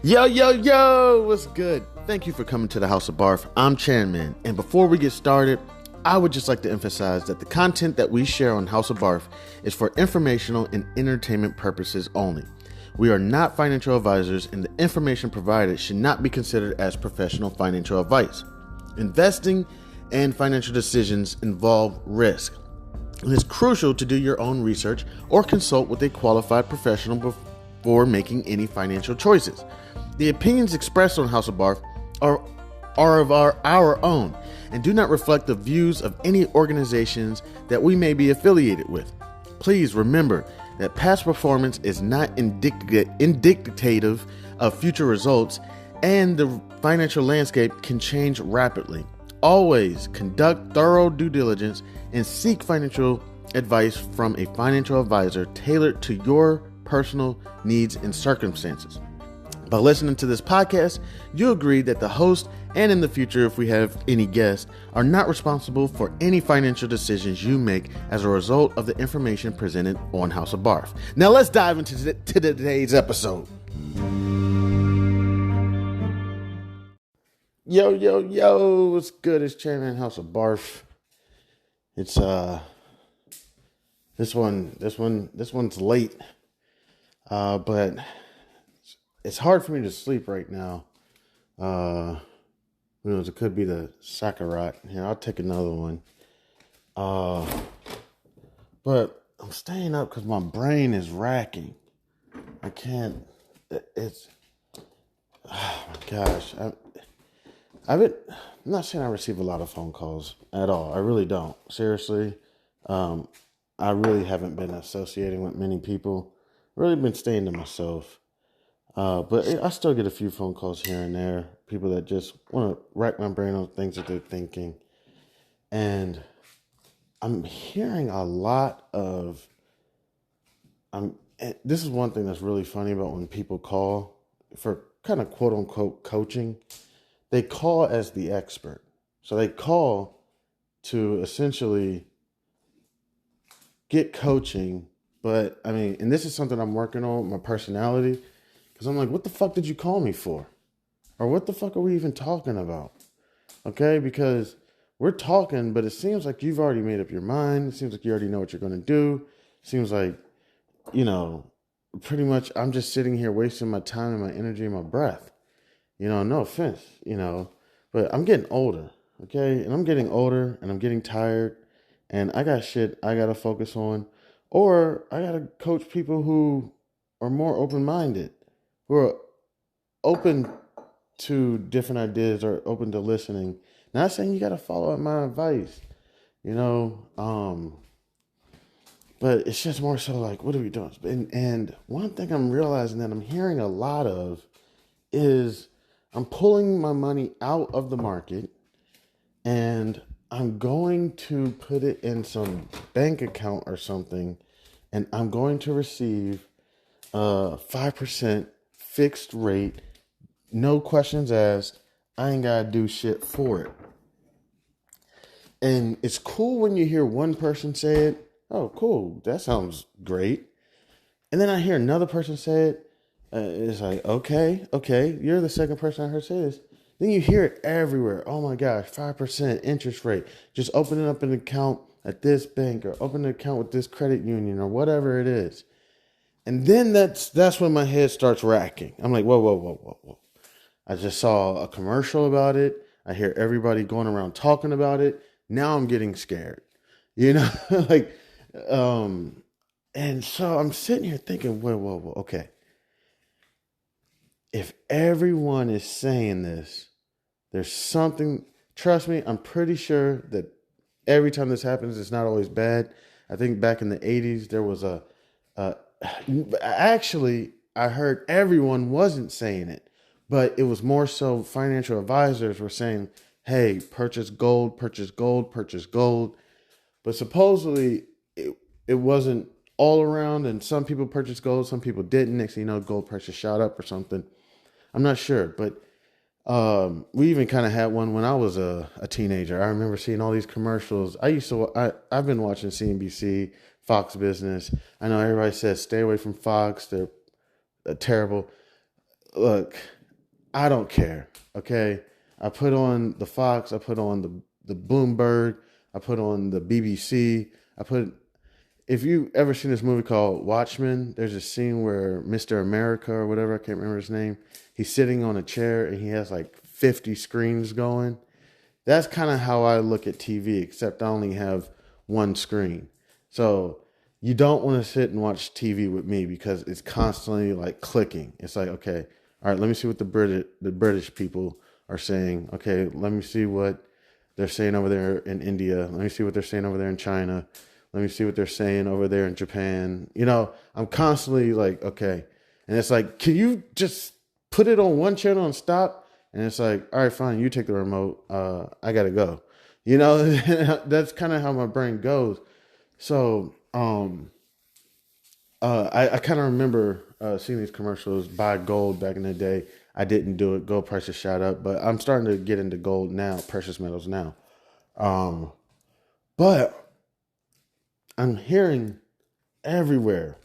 Yo, yo, yo, what's good? Thank you for coming to the House of B.A.R.F. I'm Chanman, and before we get started, I would just like to emphasize that the content that we share on House of B.A.R.F. is for informational and entertainment purposes only. We are not financial advisors, and the information provided should not be considered as professional financial advice. Investing and financial decisions involve risk. It is crucial to do your own research or consult with a qualified professional before making any financial choices. The opinions expressed on House of B.A.R.F. are of our own and do not reflect the views of any organizations that we may be affiliated with. Please remember that past performance is not indicative of future results, and the financial landscape can change rapidly. Always conduct thorough due diligence and seek financial advice from a financial advisor tailored to your personal needs and circumstances. By listening to this podcast, you agree that the host and in the future, if we have any guests, are not responsible for any financial decisions you make as a result of the information presented on House of B.A.R.F. Now let's dive into today's episode. Yo, yo, yo, what's good? It's Chairman House of B.A.R.F. It's this one's late. But it's hard for me to sleep right now. It could be the Sakarat. Yeah, I'll take another one. But I'm staying up because my brain is racking. I can't. It's. Oh my gosh. I'm not saying I receive a lot of phone calls at all. I really don't. Seriously. I really haven't been associating with many people. Really been staying to myself. But I still get a few phone calls here and there. People that just want to rack my brain on things that they're thinking. And I'm hearing a lot of... This is one thing that's really funny about when people call for kind of quote-unquote coaching. They call as the expert. So they call to essentially get coaching. But, and this is something I'm working on, my personality. Because I'm like, what the fuck did you call me for? Or what the fuck are we even talking about? Okay, because we're talking, but it seems like you've already made up your mind. It seems like you already know what you're going to do. It seems like, pretty much I'm just sitting here wasting my time and my energy and my breath. No offense, but I'm getting older, okay? And I'm getting older and I'm getting tired and I got shit I got to focus on. Or I got to coach people who are more open-minded, who are open to different ideas or open to listening. Not saying you got to follow my advice, but it's just more so like, what are we doing? And one thing I'm realizing that I'm hearing a lot of is I'm pulling my money out of the market and I'm going to put it in some bank account or something, and I'm going to receive 5% fixed rate, no questions asked. I ain't got to do shit for it. And it's cool when you hear one person say it. Oh, cool. That sounds great. And then I hear another person say it. It's like, okay. You're the second person I heard say this. Then you hear it everywhere. Oh my gosh, 5% interest rate. Just opening up an account at this bank or open an account with this credit union or whatever it is. And then that's when my head starts racking. I'm like, whoa. I just saw a commercial about it. I hear everybody going around talking about it. Now I'm getting scared. And so I'm sitting here thinking, whoa, okay. If everyone is saying this, there's something, trust me, I'm pretty sure that every time this happens, it's not always bad. I think back in the 80s, there was actually, I heard everyone wasn't saying it, but it was more so financial advisors were saying, hey, purchase gold. But supposedly it wasn't all around, and some people purchased gold, some people didn't. Next thing you know, gold prices shot up or something. I'm not sure, but we even kind of had one when I was a teenager. I remember seeing all these commercials. I've been watching CNBC, Fox Business. I know everybody says stay away from Fox. They're terrible. look, I don't care. Okay. I put on the Fox, I put on the Bloomberg, I put on the BBC, if you ever seen this movie called Watchmen, there's a scene where Mr. America or whatever, I can't remember his name, he's sitting on a chair and he has like 50 screens going. That's kind of how I look at TV, except I only have one screen. So you don't want to sit and watch TV with me because it's constantly like clicking. It's like, okay, all right, let me see what the British people are saying. Okay, let me see what they're saying over there in India. Let me see what they're saying over there in China. Let me see what they're saying over there in Japan. I'm constantly like, okay. And it's like, can you just put it on one channel and stop? And it's like, all right, fine, you take the remote. I gotta go. That's kind of how my brain goes. So I kind of remember seeing these commercials, buy gold back in the day. I didn't do it. Gold prices shot up, but I'm starting to get into gold now, precious metals now. But I'm hearing everywhere,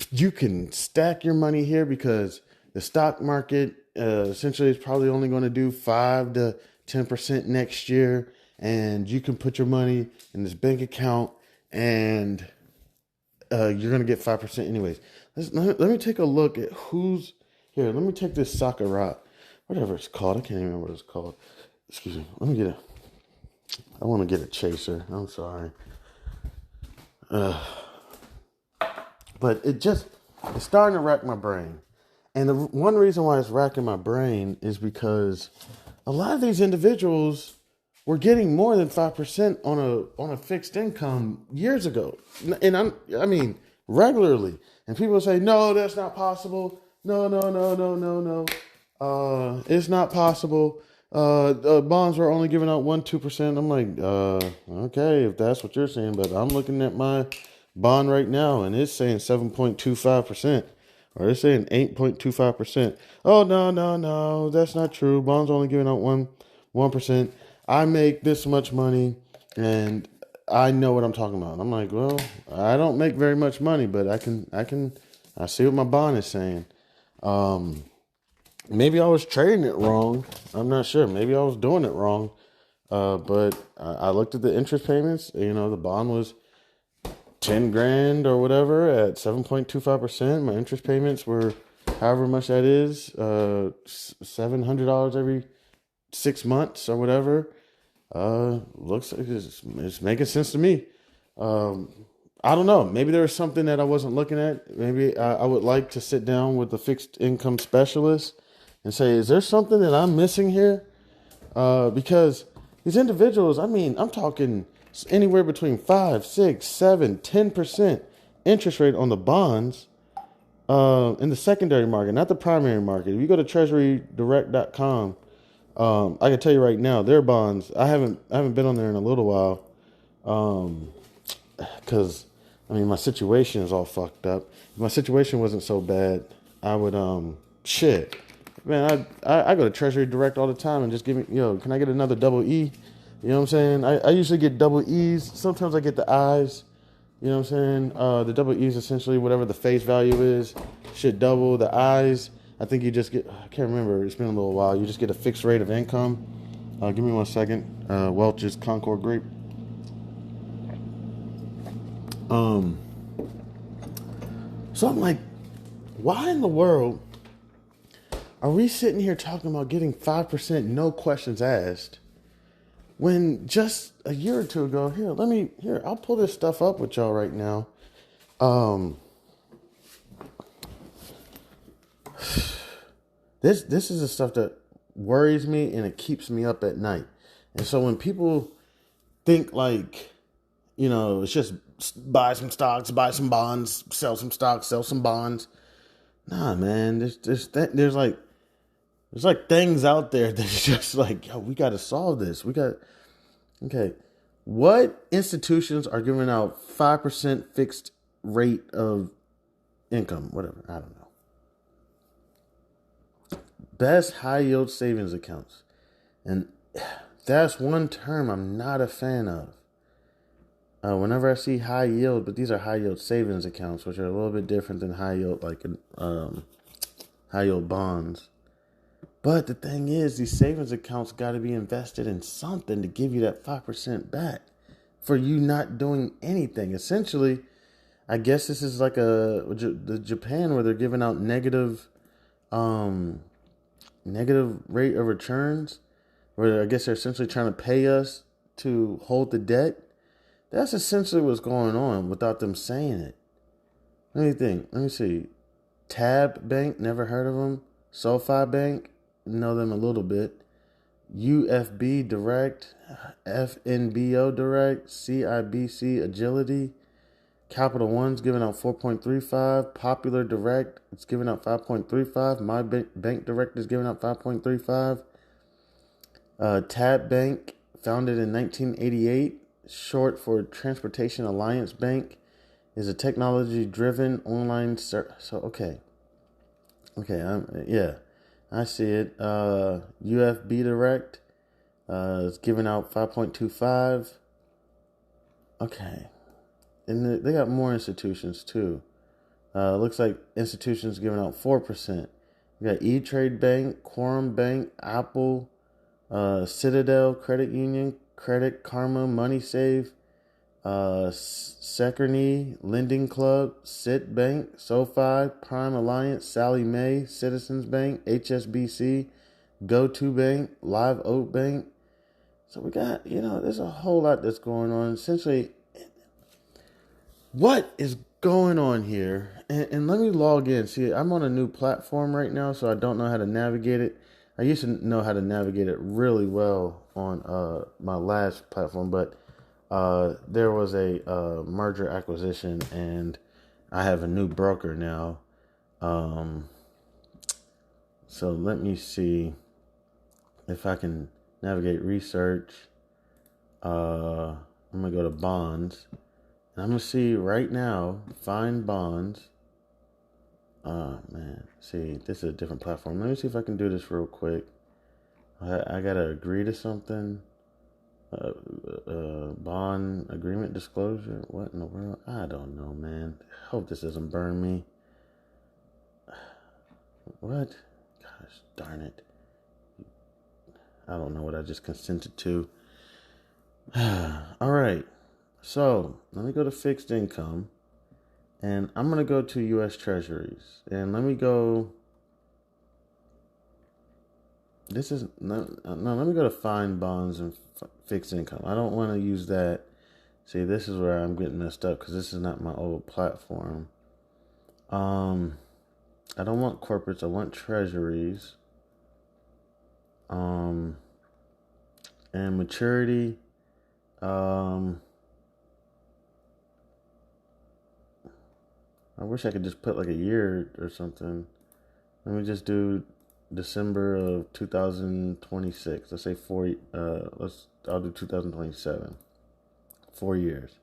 you can stack your money here because the stock market essentially is probably only going to do 5 to 10% next year. And you can put your money in this bank account and you're going to get 5% anyways. Let me take a look at who's here. Let me take this Sakura, whatever it's called. I can't even remember what it's called. Excuse me. I want to get a chaser. I'm sorry. But it's starting to rack my brain. And the one reason why it's racking my brain is because a lot of these individuals were getting more than 5% on a fixed income years ago. And I mean, regularly. And people say, no, that's not possible. No. It's not possible. Bonds were only giving out 1-2%. I'm like, okay, if that's what you're saying, but I'm looking at my bond right now and it's saying 7.25%, or it's saying 8.25%. Oh, no, that's not true. Bonds are only giving out 1%. I make this much money and I know what I'm talking about. And I'm like, well, I don't make very much money, but I see what my bond is saying. Maybe I was trading it wrong. I'm not sure. Maybe I was doing it wrong. But I looked at the interest payments. The bond was 10 grand or whatever at 7.25%. My interest payments were however much that is, $700 every 6 months or whatever. Looks like it's making sense to me. I don't know. Maybe there was something that I wasn't looking at. Maybe I would like to sit down with the fixed income specialist and say, is there something that I'm missing here? Because these individuals, I mean, I'm talking anywhere between 5, 6, 7, 10% interest rate on the bonds in the secondary market, not the primary market. If you go to treasurydirect.com, I can tell you right now, their bonds, I haven't been on there in a little while because, my situation is all fucked up. If my situation wasn't so bad, I would, shit. Man, I go to Treasury Direct all the time and just give me, can I get another double E? You know what I'm saying? I usually get double E's. Sometimes I get the I's. You know what I'm saying? The double E's essentially whatever the face value is. Should double the I's. I think you just get, I can't remember. It's been a little while. You just get a fixed rate of income. Give me 1 second. Welch's Concord Grape. So I'm like, why in the world are we sitting here talking about getting 5% no questions asked when just a year or two ago, I'll pull this stuff up with y'all right now. This is the stuff that worries me and it keeps me up at night. And so when people think like, it's just buy some stocks, buy some bonds, sell some stocks, sell some bonds. Nah, man, there's like things out there that's just like, yo, we got to solve this. Okay. What institutions are giving out 5% fixed rate of income? Whatever. I don't know. Best high yield savings accounts. And that's one term I'm not a fan of. Whenever I see high yield, but these are high yield savings accounts, which are a little bit different than high yield, like high yield bonds. But the thing is, these savings accounts got to be invested in something to give you that 5% back for you not doing anything. Essentially, I guess this is like the Japan where they're giving out negative rate of returns, where I guess they're essentially trying to pay us to hold the debt. That's essentially what's going on without them saying it. Let me think. Let me see. Tab Bank, never heard of them. SoFi Bank, know them a little bit. UFB Direct, FNBO Direct, CIBC Agility. Capital One's giving out 4.35. Popular Direct, it's giving out 5.35. My Bank Direct is giving out 5.35. Tab Bank, founded in 1988, short for Transportation Alliance Bank, is a technology-driven online okay, yeah, I see it. UFB Direct is giving out 5.25. Okay, and they got more institutions too. Looks like institutions giving out 4%. We got E-Trade Bank, Quorum Bank, Apple, Citadel Credit Union, Credit Karma, Money Save, Sekerny, Lending Club, Cit Bank, SoFi, Prime Alliance, Sally Mae, Citizens Bank, HSBC, Go-To Bank, Live Oak Bank. So we got, there's a whole lot that's going on. Essentially, what is going on here? And let me log in. See, I'm on a new platform right now, so I don't know how to navigate it. I used to know how to navigate it really well on my last platform, but there was a merger acquisition, and I have a new broker now. So let me see if I can navigate research. I'm going to go to bonds. And I'm going to see right now, find bonds. Man, see, this is a different platform. Let me see if I can do this real quick. I got to agree to something. Bond agreement disclosure. What in the world? I don't know, man. Hope this doesn't burn me. What? Gosh darn it. I don't know what I just consented to. All right. So let me go to fixed income. And I'm going to go to U.S. Treasuries. And let me go. Let me go to find bonds and fixed income. I don't want to use that. See, this is where I'm getting messed up because this is not my old platform. I don't want corporates. I want treasuries. And maturity. I wish I could just put like a year or something. Let me just do December of 2026. Let's say I'll do 2027. 4 years.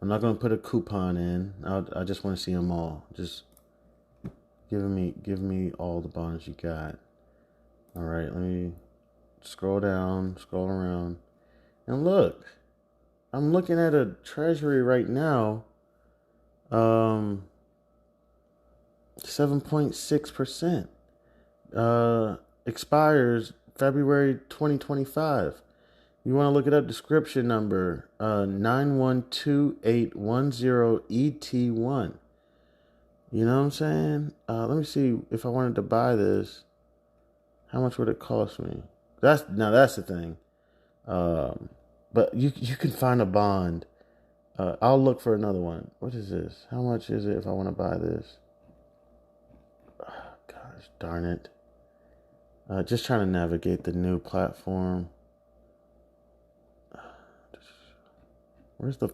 I'm not going to put a coupon in. I just want to see them all. Just give me all the bonds you got. All right, let me scroll around. And look. I'm looking at a treasury right now. 7.6%. Expires February 2025. You want to look it up? Description number 912810ET1. You know what I'm saying? Let me see if I wanted to buy this. How much would it cost me? That's the thing. But you can find a bond. I'll look for another one. What is this? How much is it if I want to buy this? Oh, gosh darn it. Just trying to navigate the new platform. Where's I'm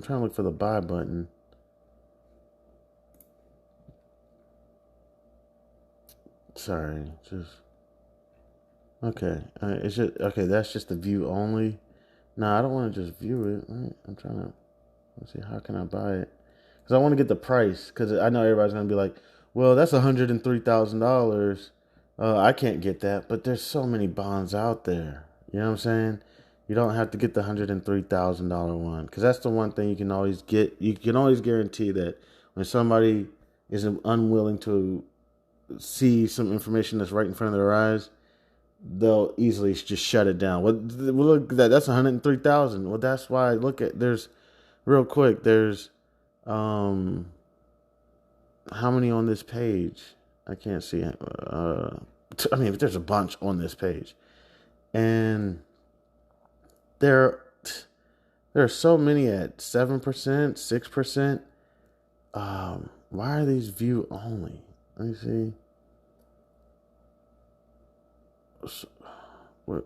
trying to look for the buy button. Sorry, okay. It's just okay. That's just the view only. No, I don't want to just view it. Right? I'm trying to let's see how can I buy it because I want to get the price because I know everybody's gonna be like, well, that's $103,000. I can't get that, but there's so many bonds out there. You know what I'm saying? You don't have to get the $103,000 one, because that's the one thing you can always get. You can always guarantee that when somebody is unwilling to see some information that's right in front of their eyes, they'll easily just shut it down. Well, look at that. That's 103,000. Well, that's why. Look at there's real quick. There's how many on this page? I can't see. I mean, there's a bunch on this page, and there are so many at 7%, 6%. Why are these view only? Let me see. What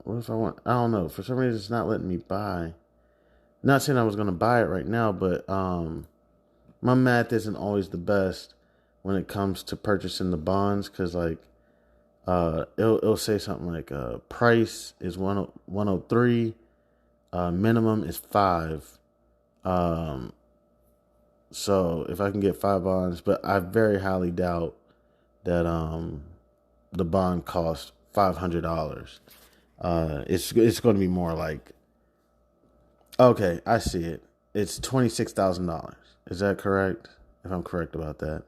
if I want? I don't know. For some reason, it's not letting me buy. Not saying I was going to buy it right now, but my math isn't always the best when it comes to purchasing the bonds, because like it'll say something like price is 103, minimum is 5. So if I can get 5 bonds, but I very highly doubt that the bond costs $500. It's going to be more like, okay, I see it. It's $26,000. Is that correct? If I'm correct about that.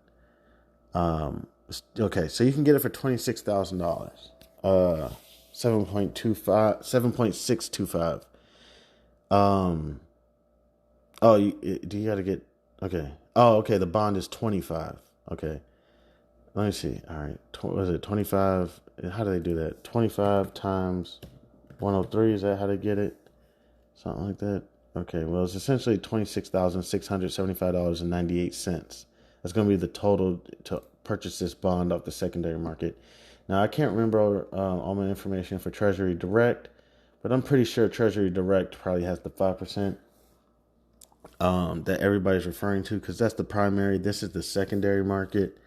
Okay, so you can get it for $26,000. 7.625. Do you got to get, okay. Oh, okay, the bond is 25. Okay. Let me see. All right. Was it 25? How do they do that? 25 times 103. Is that how they get it? Something like that. Okay. Well, it's essentially $26,675.98. That's going to be the total to purchase this bond off the secondary market. Now, I can't remember all my information for Treasury Direct, but I'm pretty sure Treasury Direct probably has the 5% that everybody's referring to, because that's the primary. This is the secondary market.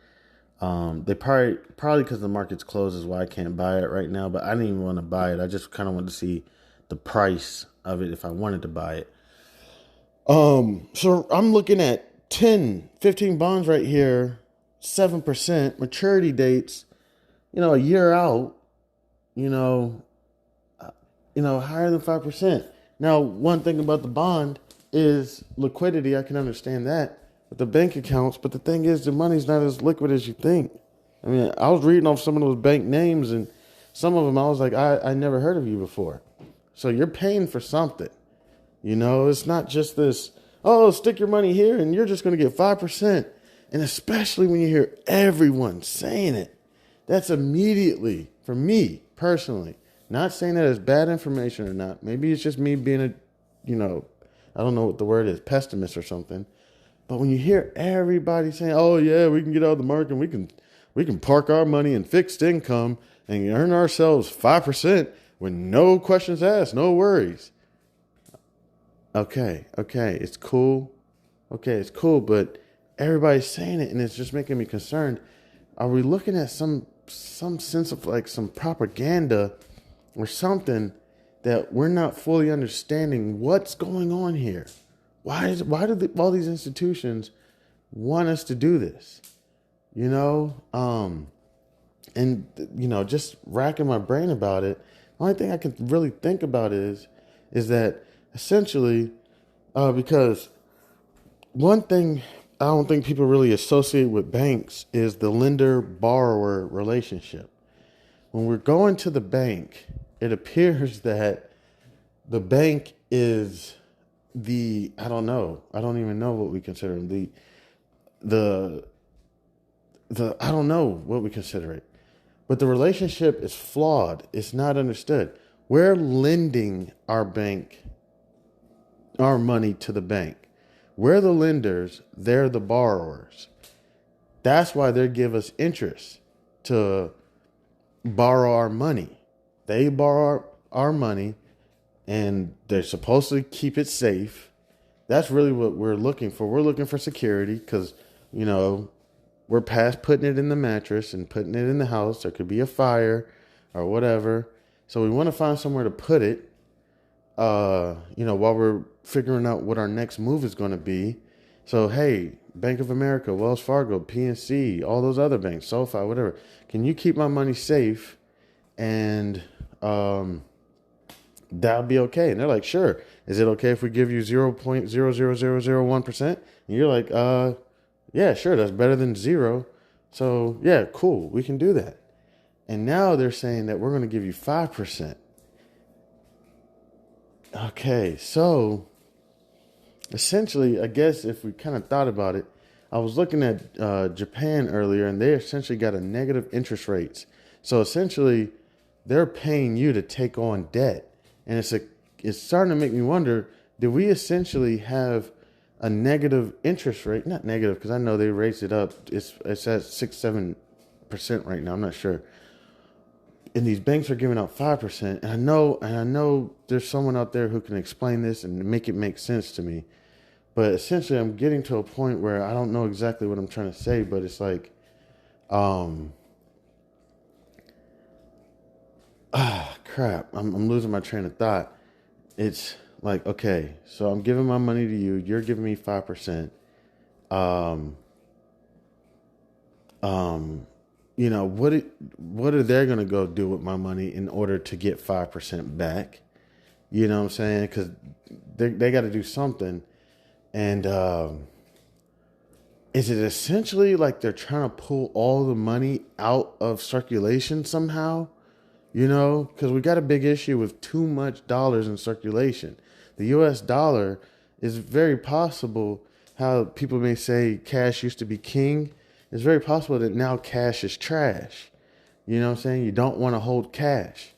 They probably because the market's closed is why I can't buy it right now, but I didn't even want to buy it. I just kind of wanted to see the price of it if I wanted to buy it. So I'm looking at 10, 15 bonds right here, 7%, maturity dates, a year out, higher than 5%. Now, one thing about the bond is liquidity. I can understand that with the bank accounts, but the thing is, the money's not as liquid as you think. I mean, I was reading off some of those bank names, and some of them I was like, I never heard of you before. So you're paying for something. It's not just this, stick your money here and you're just going to get 5%. And especially when you hear everyone saying it, that's immediately, for me personally, not saying that it's bad information or not. Maybe it's just me being I don't know what the word is, pessimist or something. But when you hear everybody saying, "Oh yeah, we can get out of the market, we can park our money in fixed income and earn ourselves 5% with no questions asked, no worries." Okay, it's cool. Okay, it's cool, but everybody's saying it, and it's just making me concerned. Are we looking at some sense of like some propaganda or something that we're not fully understanding what's going on here? Why do all these institutions want us to do this? Just racking my brain about it. The only thing I can really think about is that essentially, because one thing I don't think people really associate with banks is the lender-borrower relationship. When we're going to the bank, it appears that the bank is I don't even know what we consider them. I don't know what we consider it. But the relationship is flawed. It's not understood. We're lending our money to the bank. We're the lenders. They're the borrowers. That's why they give us interest to borrow our money. They borrow our money, and they're supposed to keep it safe. That's really what we're looking for. We're looking for security because, we're past putting it in the mattress and putting it in the house. There could be a fire or whatever. So we want to find somewhere to put it, while we're figuring out what our next move is going to be. So, hey, Bank of America, Wells Fargo, PNC, all those other banks, SoFi, whatever. Can you keep my money safe and that'll be okay. And they're like, sure. Is it okay if we give you 0.00001%? And you're like, yeah, sure. That's better than zero. So yeah, cool. We can do that. And now they're saying that we're going to give you 5%. Okay. So essentially, I guess if we kind of thought about it, I was looking at Japan earlier, and they essentially got a negative interest rates. So essentially, they're paying you to take on debt, and it's starting to make me wonder: did we essentially have a negative interest rate? Not negative, because I know they raised it up. It's at 6-7% right now. I'm not sure. And these banks are giving out 5%. And I know there's someone out there who can explain this and make it make sense to me. But essentially, I'm getting to a point where I don't know exactly what I'm trying to say, but it's like, crap, I'm losing my train of thought. It's like, okay, so I'm giving my money to you. You're giving me 5%. You know, what are they going to go do with my money in order to get 5% back? You know what I'm saying? Because they got to do something. And is it essentially like they're trying to pull all the money out of circulation somehow? You know, because we got a big issue with too much dollars in circulation. The U.S. dollar is very possible how people may say cash used to be king. It's very possible that now cash is trash. You know what I'm saying? You don't want to hold cash.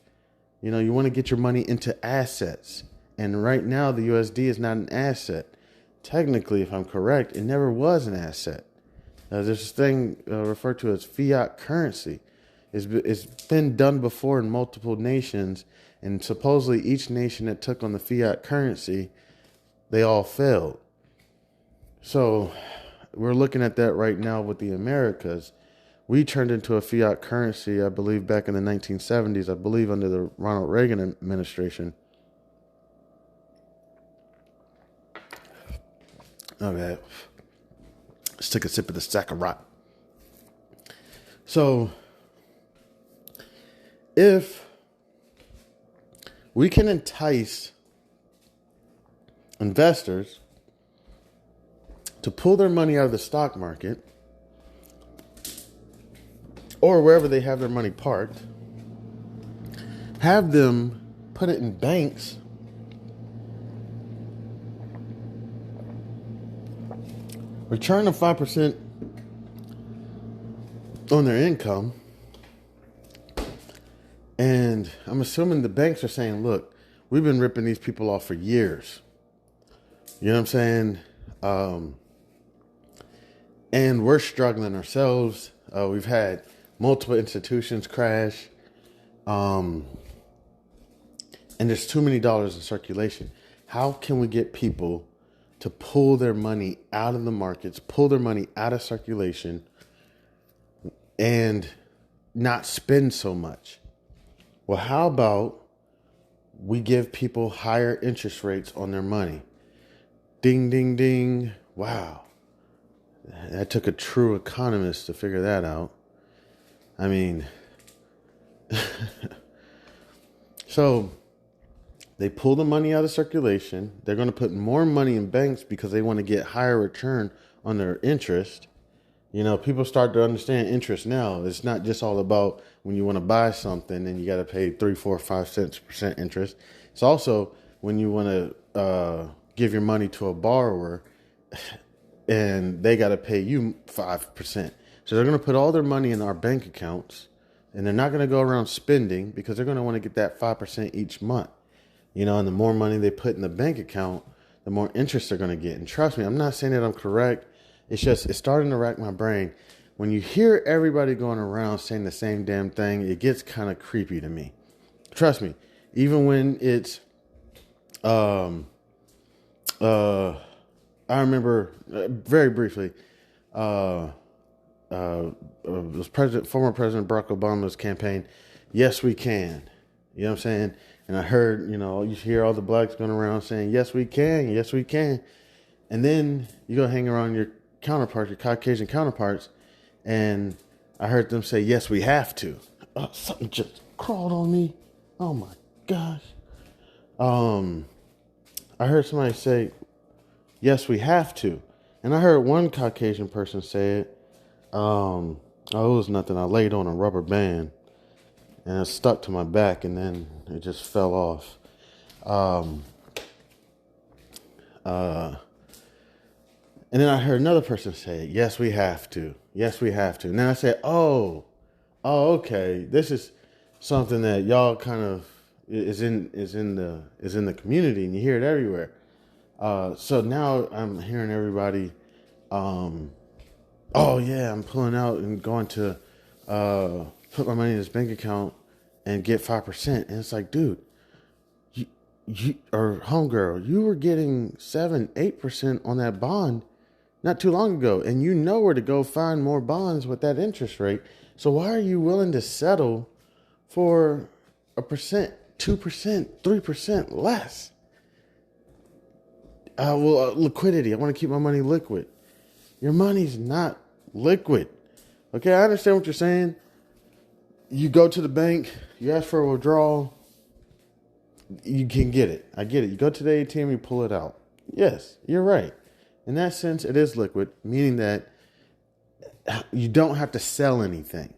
You know, you want to get your money into assets. And right now, the USD is not an asset. Technically, if I'm correct, it never was an asset. There's this thing referred to as fiat currency. It's been done before in multiple nations, and supposedly each nation that took on the fiat currency, they all failed. So we're looking at that right now with the Americas. We turned into a fiat currency, I believe, back in the 1970s, I believe under the Ronald Reagan administration. Okay, let's take a sip of the Saccharat. So, if we can entice investors to pull their money out of the stock market or wherever they have their money parked, have them put it in banks, return them 5% on their income, and I'm assuming the banks are saying, look, we've been ripping these people off for years. You know what I'm saying? And we're struggling ourselves. We've had multiple institutions crash. And there's too many dollars in circulation. How can we get people to pull their money out of the markets, pull their money out of circulation, and not spend so much? Well, how about we give people higher interest rates on their money? Ding, ding, ding. Wow. That took a true economist to figure that out. I mean, so they pull the money out of circulation. They're going to put more money in banks because they want to get higher return on their interest. You know, people start to understand interest now. It's not just all about when you want to buy something and you got to pay 3, 4, 5 cents percent interest. It's also when you want to give your money to a borrower and they got to pay you 5%. So they're going to put all their money in our bank accounts, and they're not going to go around spending because they're going to want to get that 5% each month. You know, and the more money they put in the bank account, the more interest they're going to get. And trust me, I'm not saying that I'm correct. It's just, it's starting to rack my brain. When you hear everybody going around saying the same damn thing, it gets kind of creepy to me. Trust me, even when it's, I remember very briefly, it was former President Barack Obama's campaign, Yes, We Can. You know what I'm saying? And I heard, you know, you hear all the blacks going around saying, yes, we can, yes, we can. And then you go hang around your counterparts, your Caucasian counterparts, and I heard them say, yes, we have to. Oh, something just crawled on me. Oh, my gosh. Um, I heard somebody say, yes, we have to. And I heard one Caucasian person say it. Oh, it was nothing. I laid on a rubber band and it stuck to my back and then it just fell off. Um, uh, and then I heard another person say, yes, we have to. Yes, we have to. And then I said, okay. This is something that y'all kind of is in the community and you hear it everywhere. So now I'm hearing everybody, oh yeah, I'm pulling out and going to put my money in this bank account and get 5%. And it's like, dude, you or homegirl, you were getting 7-8% on that bond not too long ago, and you know where to go find more bonds with that interest rate. So why are you willing to settle for 1%, 2%, 3% less? Liquidity. I want to keep my money liquid. Your money's not liquid. Okay, I understand what you're saying. You go to the bank, you ask for a withdrawal, you can get it. I get it. You go to the ATM, you pull it out. Yes, you're right. In that sense, it is liquid, meaning that you don't have to sell anything.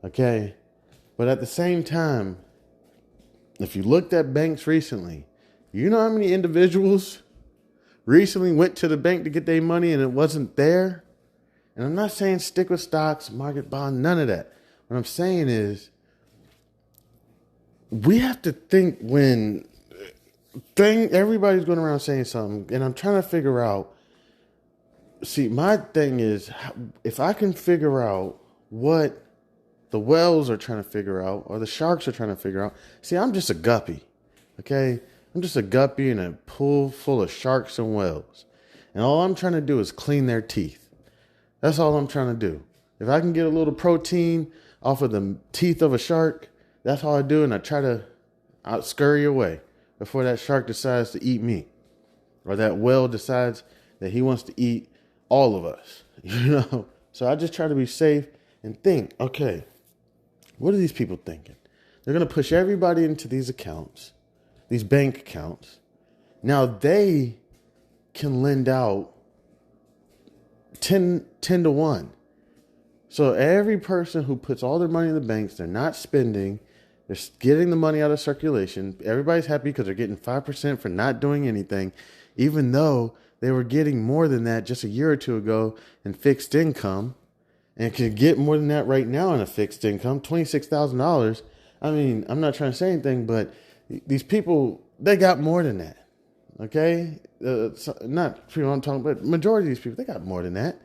Okay? But at the same time, if you looked at banks recently, you know how many individuals recently went to the bank to get their money and it wasn't there? And I'm not saying stick with stocks, market bond, none of that. What I'm saying is we have to think when everybody's going around saying something, and I'm trying to figure out. See, my thing is, if I can figure out what the whales are trying to figure out or the sharks are trying to figure out. See, I'm just a guppy, okay? I'm just a guppy in a pool full of sharks and whales. And all I'm trying to do is clean their teeth. That's all I'm trying to do. If I can get a little protein off of the teeth of a shark, that's all I do, and I try to scurry away before that shark decides to eat me. Or that whale decides that he wants to eat all of us, So I just try to be safe and think, okay, what are these people thinking? They're going to push everybody into these accounts, these bank accounts. Now they can lend out 10 to 1. So every person who puts all their money in the banks, they're not spending, they're getting the money out of circulation. Everybody's happy because they're getting 5% for not doing anything, even though they were getting more than that just a year or two ago in fixed income and can get more than that right now in a fixed income, $26,000. I mean, I'm not trying to say anything, but these people, they got more than that. Okay? Not people I'm talking about, but majority of these people, they got more than that.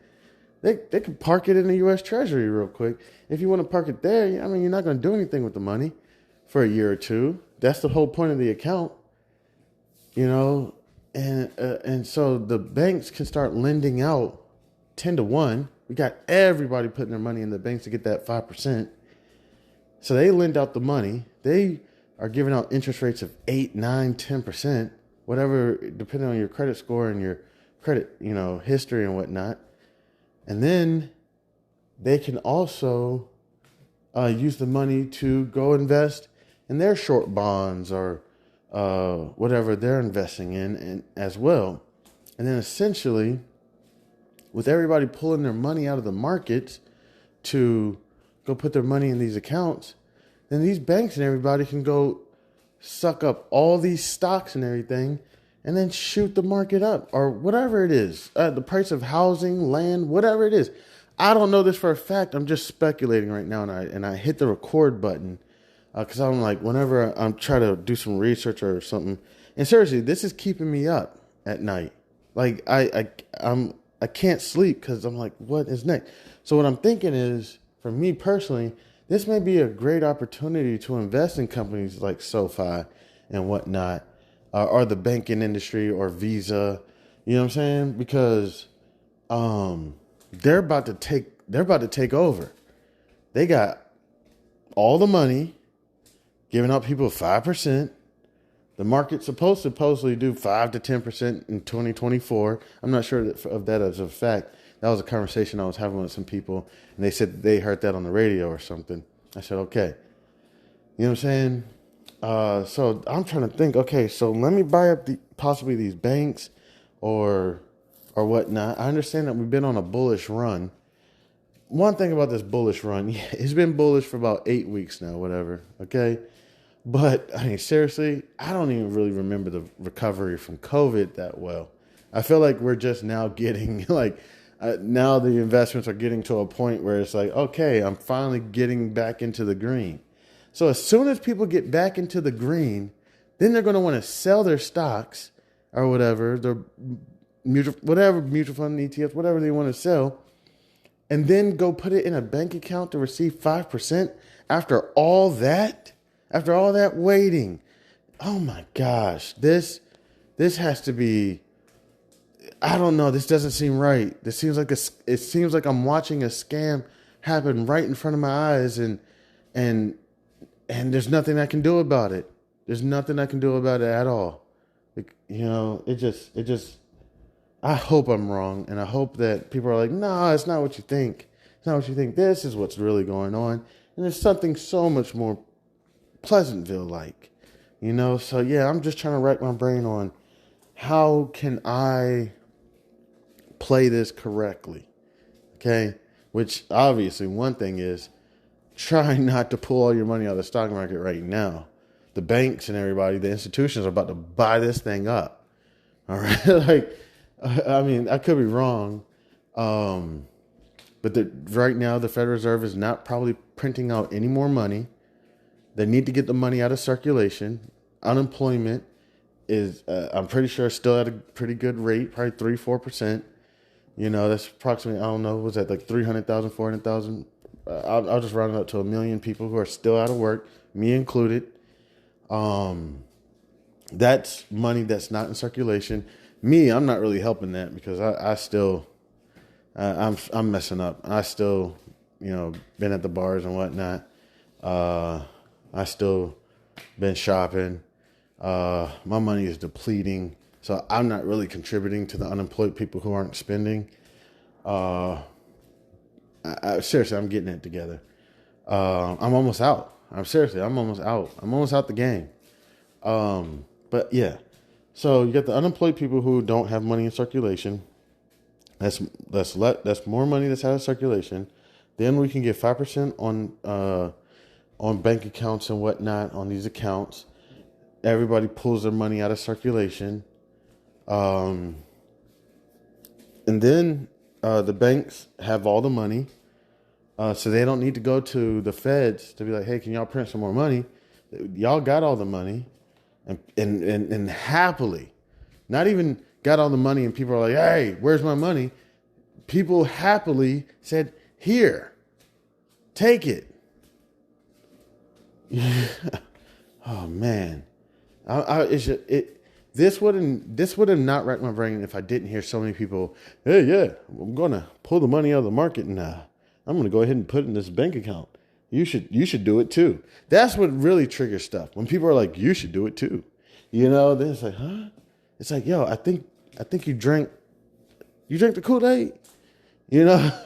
They can park it in the U.S. Treasury real quick. If you want to park it there, I mean, you're not going to do anything with the money for a year or two. That's the whole point of the account, And so the banks can start lending out 10 to 1. We got everybody putting their money in the banks to get that 5%. So they lend out the money. They are giving out interest rates of 8, 9, 10%, whatever, depending on your credit score and your credit, history and whatnot. And then they can also use the money to go invest in their short bonds or whatever they're investing in as well. And then essentially, with everybody pulling their money out of the markets to go put their money in these accounts, then these banks and everybody can go suck up all these stocks and everything and then shoot the market up or whatever it is. The price of housing, land, whatever it is. I don't know this for a fact. I'm just speculating right now, and I hit the record button because I'm like, whenever I'm trying to do some research or something, and seriously, this is keeping me up at night. Like I can't sleep because I'm like, what is next? So what I'm thinking is, for me personally, this may be a great opportunity to invest in companies like SoFi and whatnot, or the banking industry or Visa. You know what I'm saying? Because they're about to take over. They got all the money, giving out people 5%. The market's supposedly do 5 to 10% in 2024. I'm not sure of that as a fact. That was a conversation I was having with some people, and they said they heard that on the radio or something. I said, okay. You know what I'm saying? So I'm trying to think. Okay, so let me buy up possibly these banks, or whatnot. I understand that we've been on a bullish run. One thing about this bullish run, yeah, it's been bullish for about 8 weeks now, whatever. Okay, but I mean, seriously, I don't even really remember the recovery from COVID that well. I feel like we're just now getting like. Now the investments are getting to a point where it's like, okay, I'm finally getting back into the green. So as soon as people get back into the green, then they're going to want to sell their stocks or whatever, their mutual fund, ETFs, whatever they want to sell, and then go put it in a bank account to receive 5% after all that waiting. Oh my gosh, this has to be. I don't know. This doesn't seem right. It seems like I'm watching a scam happen right in front of my eyes, and there's nothing I can do about it. There's nothing I can do about it at all. It just. I hope I'm wrong, and I hope that people are like, no, it's not what you think. It's not what you think. This is what's really going on, and there's something so much more Pleasantville-like, So yeah, I'm just trying to rack my brain on how can I play this correctly, okay? Which obviously one thing is try not to pull all your money out of the stock market right now. The banks and everybody, the institutions are about to buy this thing up. All right, I mean, I could be wrong, but right now the Federal Reserve is not probably printing out any more money. They need to get the money out of circulation. Unemployment is, I'm pretty sure, still at a pretty good rate, probably 3-4%. That's approximately, I don't know, was that like 300,000, 400,000? I'll just round it up to 1 million people who are still out of work, me included. That's money that's not in circulation. Me, I'm not really helping that because I still, I'm messing up. I still, been at the bars and whatnot. I still been shopping. My money is depleting. So I'm not really contributing to the unemployed people who aren't spending. Seriously, I'm getting it together. I'm almost out. I'm almost out. I'm almost out the game. But yeah. So you got the unemployed people who don't have money in circulation. That's more money that's out of circulation. Then we can get 5% on bank accounts and whatnot on these accounts. Everybody pulls their money out of circulation. And then the banks have all the money, so they don't need to go to the feds to be like, hey, can y'all print some more money? Y'all got all the money, and happily, not even got all the money and people are like, hey, where's my money? People happily said, here, take it. Oh man, This would have not racked my brain if I didn't hear so many people, hey, yeah, I'm going to pull the money out of the market and I'm going to go ahead and put it in this bank account. You should do it too. That's what really triggers stuff. When people are like, you should do it too. Then it's like, huh? It's like, yo, I think you drank the Kool-Aid.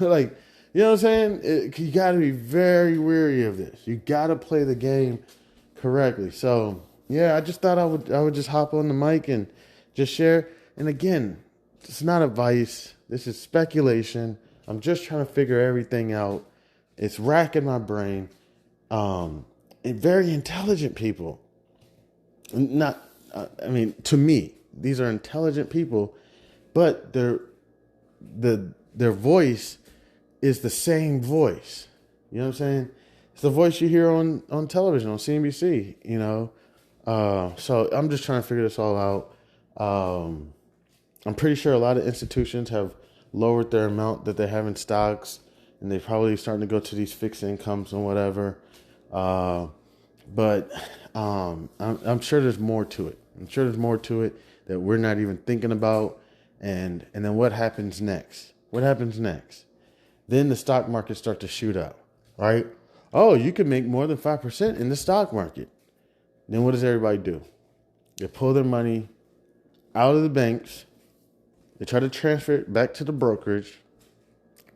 Like, you know what I'm saying? You got to be very wary of this. You got to play the game correctly. So, yeah, I just thought I would just hop on the mic and just share. And again, it's not advice. This is speculation. I'm just trying to figure everything out. It's racking my brain. And very intelligent people. To me, these are intelligent people, but their voice is the same voice. You know what I'm saying? It's the voice you hear on television, on CNBC, So I'm just trying to figure this all out. I'm pretty sure a lot of institutions have lowered their amount that they have in stocks, and they're probably starting to go to these fixed incomes and whatever. But I'm sure there's more to it. I'm sure there's more to it that we're not even thinking about. And then what happens next? What happens next? Then the stock market starts to shoot up, right? Oh, you can make more than 5% in the stock market. Then what does everybody do? They pull their money out of the banks. They try to transfer it back to the brokerage.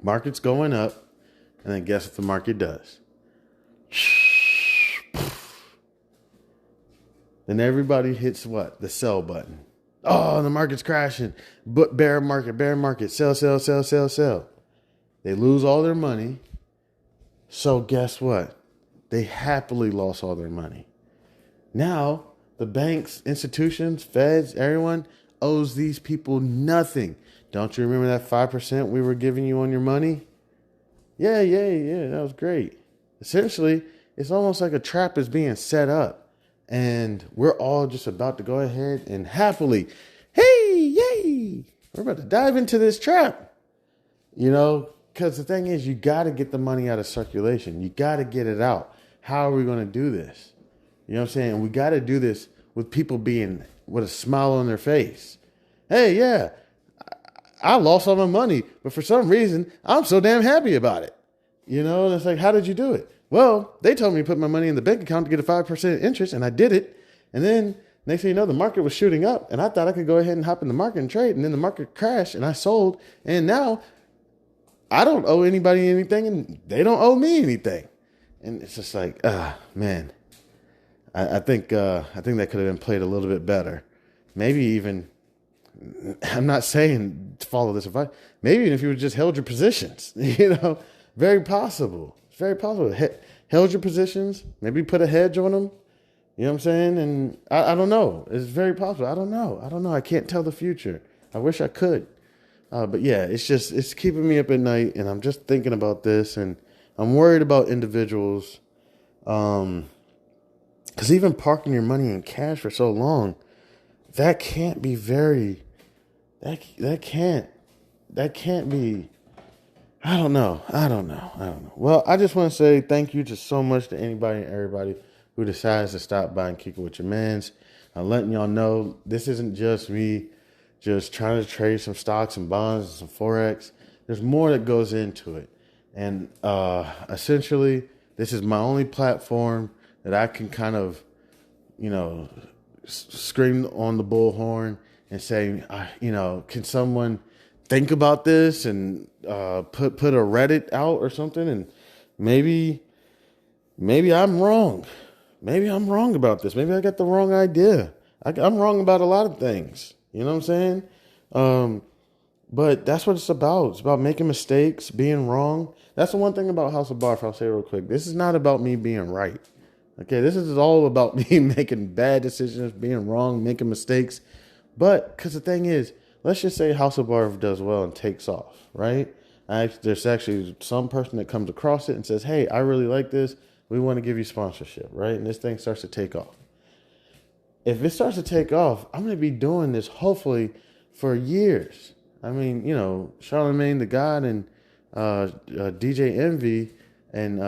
Market's going up. And then guess what the market does? Then everybody hits what? The sell button. Oh, the market's crashing. But bear market, sell, sell, sell, sell, sell. They lose all their money. So guess what? They happily lost all their money. Now, the banks, institutions, feds, everyone owes these people nothing. Don't you remember that 5% we were giving you on your money? Yeah, that was great. Essentially, it's almost like a trap is being set up. And we're all just about to go ahead and happily, hey, yay, we're about to dive into this trap. Because the thing is, you got to get the money out of circulation. You got to get it out. How are we going to do this? You know what I'm saying? We got to do this with people being with a smile on their face. Hey, yeah, I lost all my money, but for some reason, I'm so damn happy about it. And it's like, how did you do it? Well, they told me to put my money in the bank account to get a 5% interest, and I did it. And then next thing you know, the market was shooting up, and I thought I could go ahead and hop in the market and trade. And then the market crashed, and I sold. And now I don't owe anybody anything, and they don't owe me anything. And it's just like, man, I think that could have been played a little bit better. Maybe even, I'm not saying to follow this advice. Maybe even if you would just held your positions, very possible. It's very possible. Held your positions, maybe put a hedge on them. You know what I'm saying? And I don't know. It's very possible. I don't know. I can't tell the future. I wish I could. But yeah, it's keeping me up at night, and I'm just thinking about this, and I'm worried about individuals. Because even parking your money in cash for so long, that can't be that can't be. I don't know. Well, I just want to say thank you to so much to anybody and everybody who decides to stop by and kick it with your mans. I'm letting y'all know this isn't just me just trying to trade some stocks and bonds and some Forex. There's more that goes into it. And essentially, this is my only platform that I can kind of, scream on the bullhorn and say, can someone think about this and put a Reddit out or something? And maybe I'm wrong. Maybe I'm wrong about this. Maybe I got the wrong idea. I'm wrong about a lot of things. You know what I'm saying? But that's what it's about. It's about making mistakes, being wrong. That's the one thing about House of B.a.r.f. I'll say real quick. This is not about me being right. Okay, this is all about me making bad decisions, being wrong, making mistakes. But because the thing is, let's just say House of B.a.r.f. does well and takes off, right? There's actually some person that comes across it and says, hey, I really like this. We want to give you sponsorship, right? And this thing starts to take off. If it starts to take off, I'm going to be doing this hopefully for years. I mean, Charlamagne the God and DJ Envy and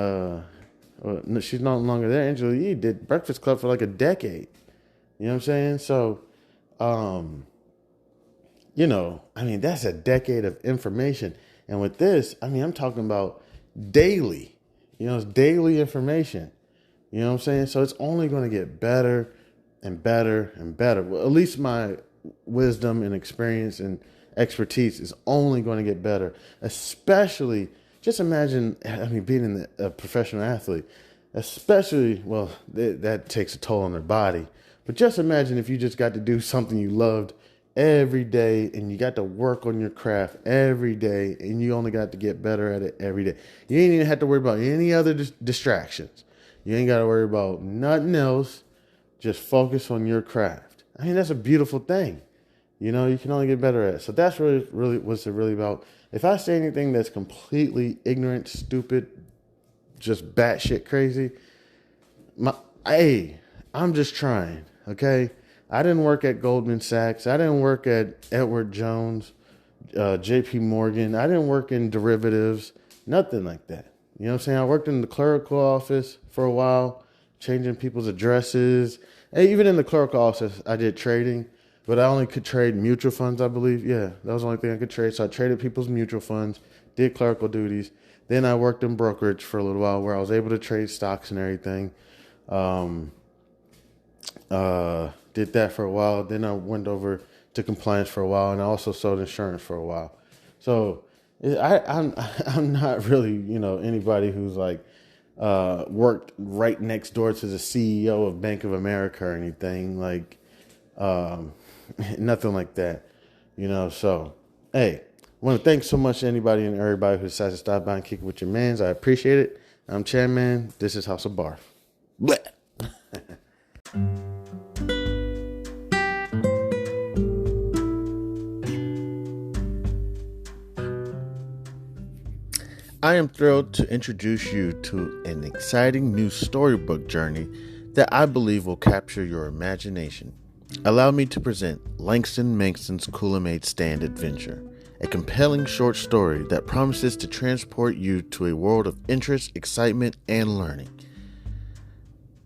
she's no longer there. Angela Yee did Breakfast Club for like a decade. You know what I'm saying? So, that's a decade of information. And with this, I'm talking about daily. It's daily information. You know what I'm saying? So it's only going to get better and better and better. Well, at least my wisdom and experience and expertise is only going to get better. Especially, just imagine, being a professional athlete, especially, well, that takes a toll on their body. But just imagine if you just got to do something you loved every day and you got to work on your craft every day and you only got to get better at it every day. You ain't even have to worry about any other distractions. You ain't got to worry about nothing else. Just focus on your craft. That's a beautiful thing. You can only get better at it. So that's really what's it really about. If I say anything that's completely ignorant, stupid, just batshit crazy, I'm just trying, okay? I didn't work at Goldman Sachs. I didn't work at Edward Jones, JP Morgan. I didn't work in derivatives, nothing like that. You know what I'm saying? I worked in the clerical office for a while, changing people's addresses. And even in the clerical office, I did trading, but I only could trade mutual funds, I believe. Yeah, that was the only thing I could trade. So I traded people's mutual funds, did clerical duties. Then I worked in brokerage for a little while where I was able to trade stocks and everything. Did that for a while. Then I went over to compliance for a while, and I also sold insurance for a while. So I'm not really, anybody who's like worked right next door to the CEO of Bank of America or anything. Like, nothing like that. So, hey, I want to thank so much to anybody and everybody who decides to stop by and kick it with your mans. I appreciate it. I'm Chanman. This is House of Barf. Bleh. I am thrilled to introduce you to an exciting new storybook journey that I believe will capture your imagination. Allow me to present Langston Manxon's Coolamade Stand Adventure, a compelling short story that promises to transport you to a world of interest, excitement, and learning.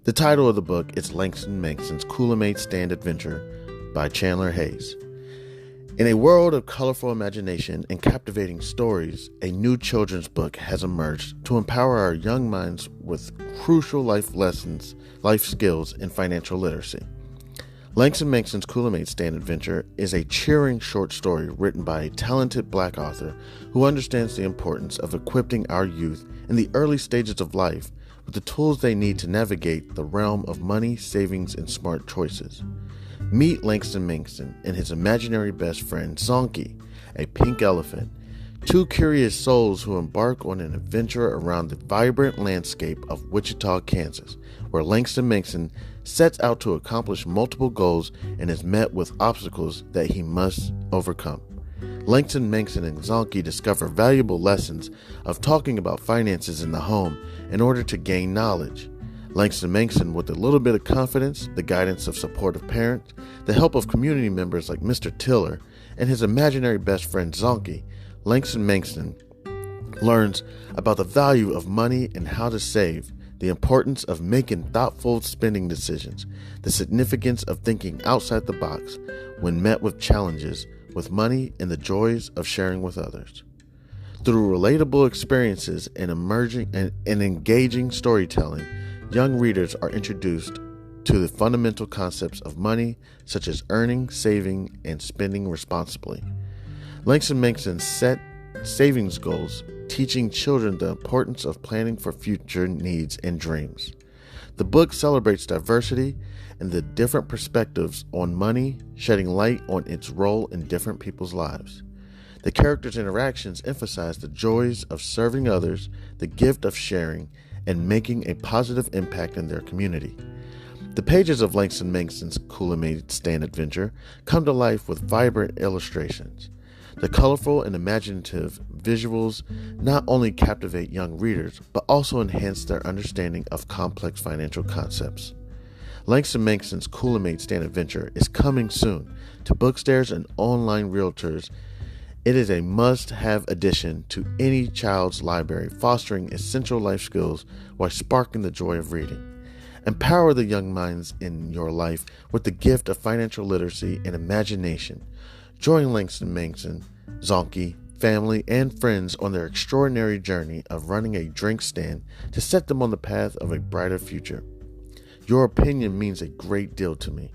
The title of the book is Langston Manxon's Coolamade Stand Adventure by Chandler Hayes. In a world of colorful imagination and captivating stories, a new children's book has emerged to empower our young minds with crucial life lessons, life skills, and financial literacy. Langston Manxon's Coolamade Stand Adventure is a cheering short story written by a talented Black author who understands the importance of equipping our youth in the early stages of life with the tools they need to navigate the realm of money, savings, and smart choices. Meet Langston Manxon and his imaginary best friend, Zonky, a pink elephant, two curious souls who embark on an adventure around the vibrant landscape of Wichita, Kansas, where Langston Manxon sets out to accomplish multiple goals and is met with obstacles that he must overcome. Langston Manxon and Zonky discover valuable lessons of talking about finances in the home in order to gain knowledge. Langston Manxon, with a little bit of confidence, the guidance of supportive parents, the help of community members like Mr. Tiller, and his imaginary best friend Zonky, Langston Manxon learns about the value of money and how to save, the importance of making thoughtful spending decisions, the significance of thinking outside the box when met with challenges with money, and the joys of sharing with others. Through relatable experiences and engaging storytelling, young readers are introduced to the fundamental concepts of money, such as earning, saving, and spending responsibly. Langston Manxon set savings goals, teaching children the importance of planning for future needs and dreams. The book celebrates diversity and the different perspectives on money, shedding light on its role in different people's lives. The characters' interactions emphasize the joys of serving others, the gift of sharing, and making a positive impact in their community. The pages of Langston Manxon's Coolamade Stand Adventure come to life with vibrant illustrations. The colorful and imaginative visuals not only captivate young readers, but also enhance their understanding of complex financial concepts. Langston Manxon's Coolamade Stand Adventure is coming soon to bookstores and online realtors. It is a must-have addition to any child's library, fostering essential life skills while sparking the joy of reading. Empower the young minds in your life with the gift of financial literacy and imagination. Join Langston Manxon, Zonky, family, and friends on their extraordinary journey of running a drink stand to set them on the path of a brighter future. Your opinion means a great deal to me.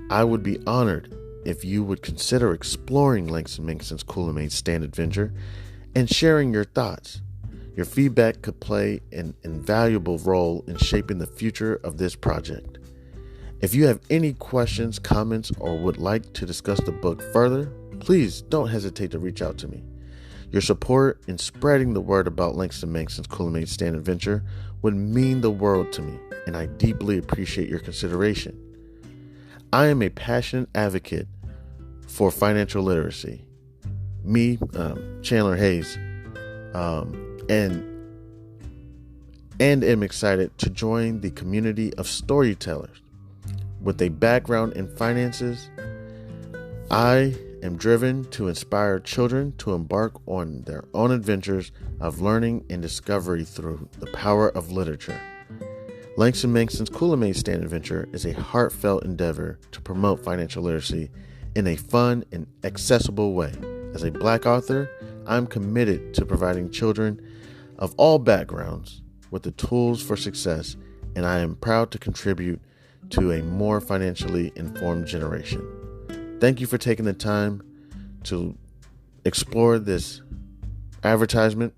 I would be honored if you would consider exploring Langston Manxon's Coolamade Stand Adventure and sharing your thoughts. Your feedback could play an invaluable role in shaping the future of this project. If you have any questions, comments, or would like to discuss the book further, please don't hesitate to reach out to me. Your support in spreading the word about Langston Manxon's Coolamade Stand Adventure would mean the world to me, and I deeply appreciate your consideration. I am a passionate advocate for financial literacy. Me, Chandler Hayes, and am excited to join the community of storytellers. With a background in finances, I am driven to inspire children to embark on their own adventures of learning and discovery through the power of literature. Langston Manxon's Coolamade Stand Adventure is a heartfelt endeavor to promote financial literacy in a fun and accessible way. As a Black author, I'm committed to providing children of all backgrounds with the tools for success, and I am proud to contribute to a more financially informed generation. Thank you for taking the time to explore this advertisement.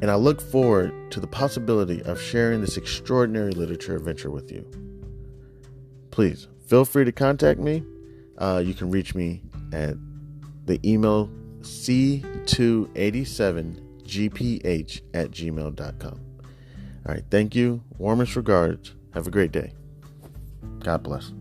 and I look forward to the possibility of sharing this extraordinary literature adventure with you. Please feel free to contact me. You can reach me at the email c287gph@gmail.com. All right, thank you. Warmest regards. Have a great day. God bless.